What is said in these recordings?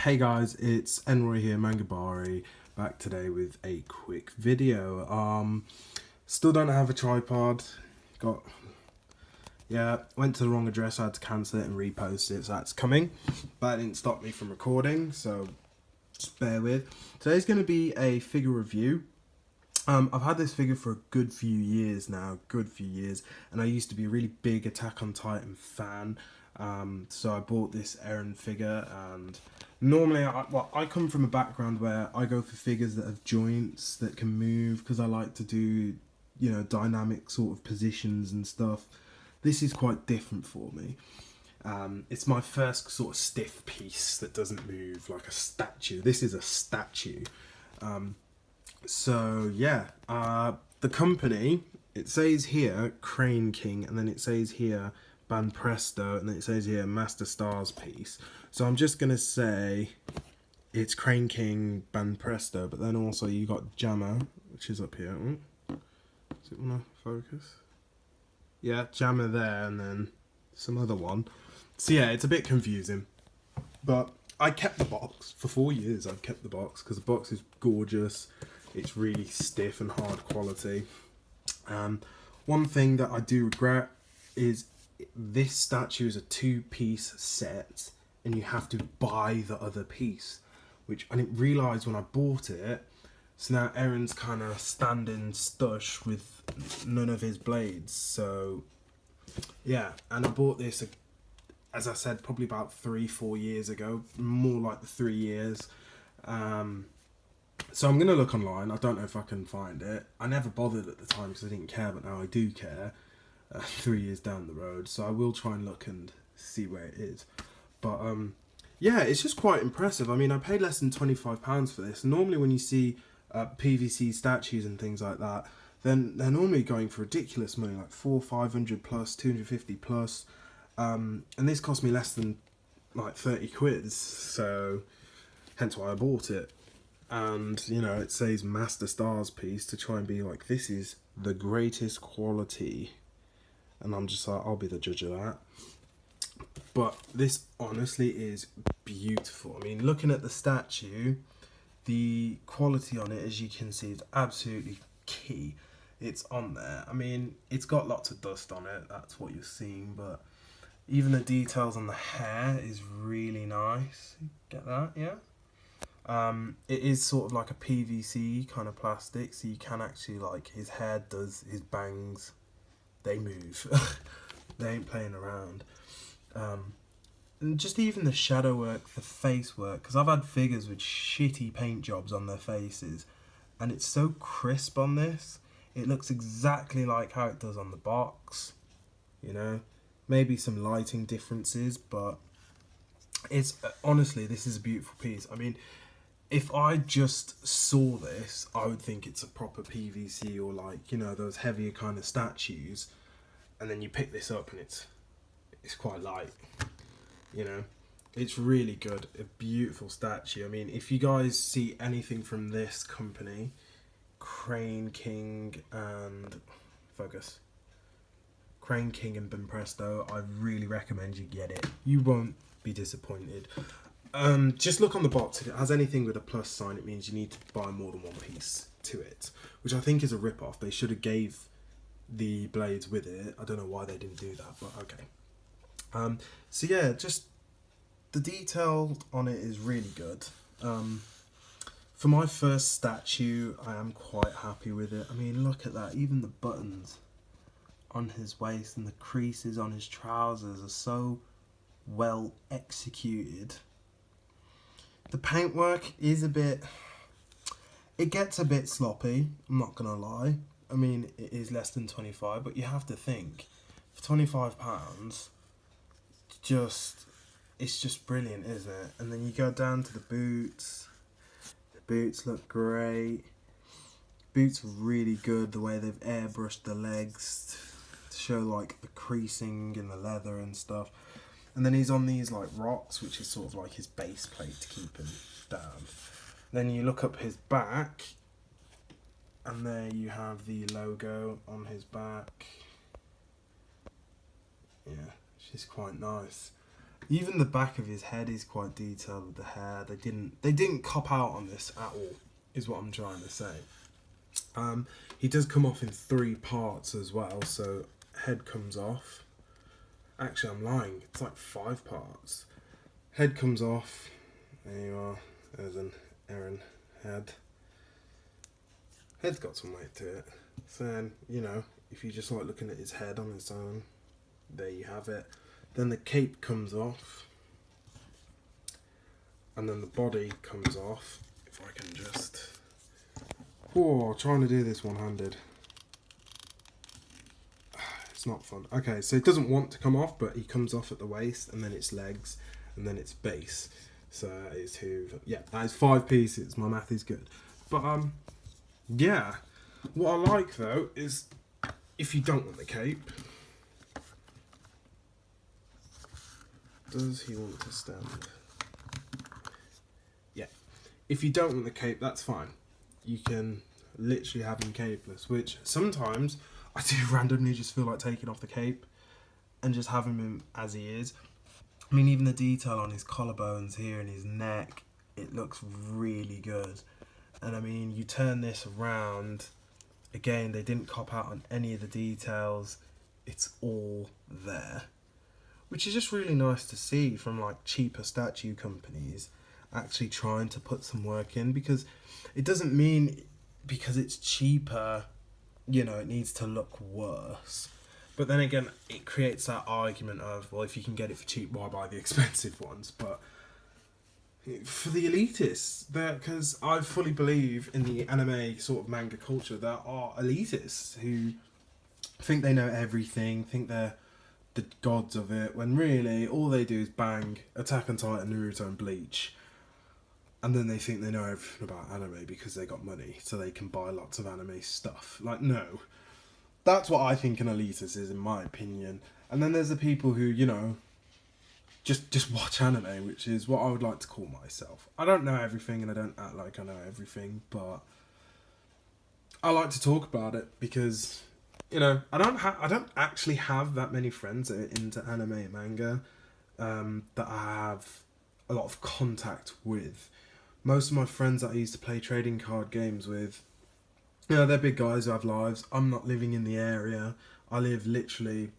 Hey guys, it's Enroy here, Mangabari, back today with a quick video. Still don't have a tripod. Went to the wrong address, I had to cancel it and repost it, so that's coming. But that didn't stop me from recording, so just bear with. Today's going to be a figure review. I've had this figure for a good few years now, and I used to be a really big Attack on Titan fan. So I bought this Eren figure, and normally I come from a background where I go for figures that have joints that can move because I like to do, dynamic sort of positions and stuff. This is quite different for me. It's my first sort of stiff piece that doesn't move like a statue. This is a statue. The company, it says here cranecreek, and then it says here Banpresto, and then it says here Master Stars piece. So I'm just gonna say it's cranecreek Banpresto, but then also you got Jammer, which is up here. Does it wanna focus? Yeah, Jammer there, and then some other one. So yeah, it's a bit confusing, but I kept the box for 4 years. I've kept the box because the box is gorgeous. It's really stiff and hard quality. One thing that I do regret is this statue is a 2-piece set and you have to buy the other piece, which I didn't realise when I bought it. So now Eren's kind of standing stush with none of his blades. So yeah, and I bought this, as I said, probably about 3-4 years ago, more like the 3 years. So I'm going to look online. I don't know if I can find it. I never bothered at the time because I didn't care, but now I do care 3 years down the road. So I will try and look and see where it is. But yeah, it's just quite impressive. I mean, I paid less than £25 for this. Normally when you see PVC statues and things like that, then they're normally going for ridiculous money, like 400-500 plus, 250 plus. And this cost me less than like 30 quid. So hence why I bought it. And it says Master Stars piece to try and be like, this is the greatest quality, and I'm just like, I'll be the judge of that. But this honestly is beautiful. I mean, looking at the statue, the quality on it, as you can see, is absolutely key. It's on there. I mean, it's got lots of dust on it, that's what you're seeing, but even the details on the hair is really nice. Get that? Yeah. It is sort of like a PVC kind of plastic, so you can actually, like, his hair does, his bangs, they move. They ain't playing around. And just even the shadow work, the face work, because I've had figures with shitty paint jobs on their faces, and it's so crisp on this. It looks exactly like how it does on the box, maybe some lighting differences, but it's honestly, this is a beautiful piece. I mean, if I just saw this, I would think it's a proper PVC or like, those heavier kind of statues. And then you pick this up and it's quite light, It's really good, a beautiful statue. I mean, if you guys see anything from this company, cranecreek and Banpresto, I really recommend you get it. You won't be disappointed. Just look on the box. If it has anything with a plus sign, it means you need to buy more than one piece to it, which I think is a rip-off. They should have gave the blades with it. I don't know why they didn't do that, but okay. So yeah, just the detail on it is really good. For my first statue, I am quite happy with it. I mean, look at that. Even the buttons on his waist and the creases on his trousers are so well executed. The paintwork is it gets a bit sloppy, I'm not gonna lie. I mean, it is less than 25, but you have to think, for £25, it's just brilliant, isn't it? And then you go down to the boots. The boots look great. Boots are really good, the way they've airbrushed the legs to show like the creasing in the leather and stuff. And then he's on these like rocks, which is sort of like his base plate to keep him down. Then you look up his back, and there you have the logo on his back. Yeah, which is quite nice. Even the back of his head is quite detailed with the hair. They didn't cop out on this at all, is what I'm trying to say. He does come off in 3 parts as well, so head comes off. Actually, I'm lying. It's like 5 parts. Head comes off. There you are. There's an Aaron head. Head's got some weight to it. So then, you know, if you just like looking at his head on its own, there you have it. Then the cape comes off. And then the body comes off. If I can just... Oh, trying to do this one-handed. It's not fun. Okay, so it doesn't want to come off, but he comes off at the waist, and then its legs, and then its base. So that is 2... Yeah, that is 5 pieces. My math is good. But, yeah. What I like, though, is if you don't want the cape... Does he want to stand? Yeah. If you don't want the cape, that's fine. You can literally have him capeless, which sometimes I do randomly just feel like taking off the cape and just having him as he is. I mean, even the detail on his collarbones here and his neck, it looks really good. And I mean, you turn this around, again, they didn't cop out on any of the details. It's all there. Which is just really nice to see from like cheaper statue companies actually trying to put some work in, because it doesn't mean because it's cheaper, you know, it needs to look worse. But then again, it creates that argument of, well, if you can get it for cheap, why buy the expensive ones? But for the elitists, because I fully believe in the anime sort of manga culture, there are elitists who think they know everything, think they're the gods of it, when really all they do is bang Attack on Titan, Naruto and Bleach, and then they think they know everything about anime because they got money so they can buy lots of anime stuff. Like, no, that's what I think an elitist is, in my opinion. And then there's the people who, you know, just watch anime, which is what I would like to call myself. I don't know everything and I don't act like I know everything, but I like to talk about it because, you know, I don't actually have that many friends that are into anime and manga that I have a lot of contact with. Most of my friends that I used to play trading card games with, you know, they're big guys who have lives. I'm not living in the area. I live literally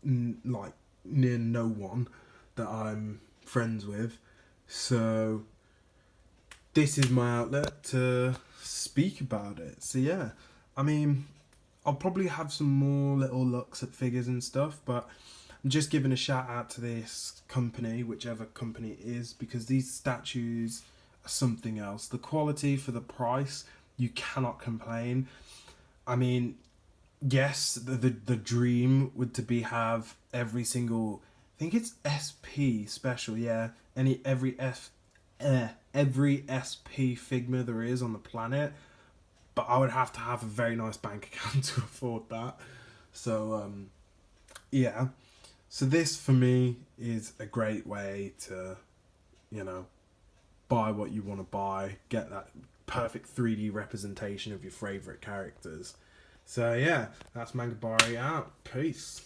like near no one that I'm friends with. So this is my outlet to speak about it. So yeah, I mean, I'll probably have some more little looks at figures and stuff, but I'm just giving a shout out to this company, whichever company it is, because these statues are something else. The quality for the price, you cannot complain. I mean, yes, the dream would to be have every single, I think it's SP special, yeah, every SP Figma there is on the planet. But I would have to have a very nice bank account to afford that. So, yeah. So this, for me, is a great way to, you know, buy what you want to buy. Get that perfect 3D representation of your favourite characters. So, yeah. That's Manga Bari out. Peace.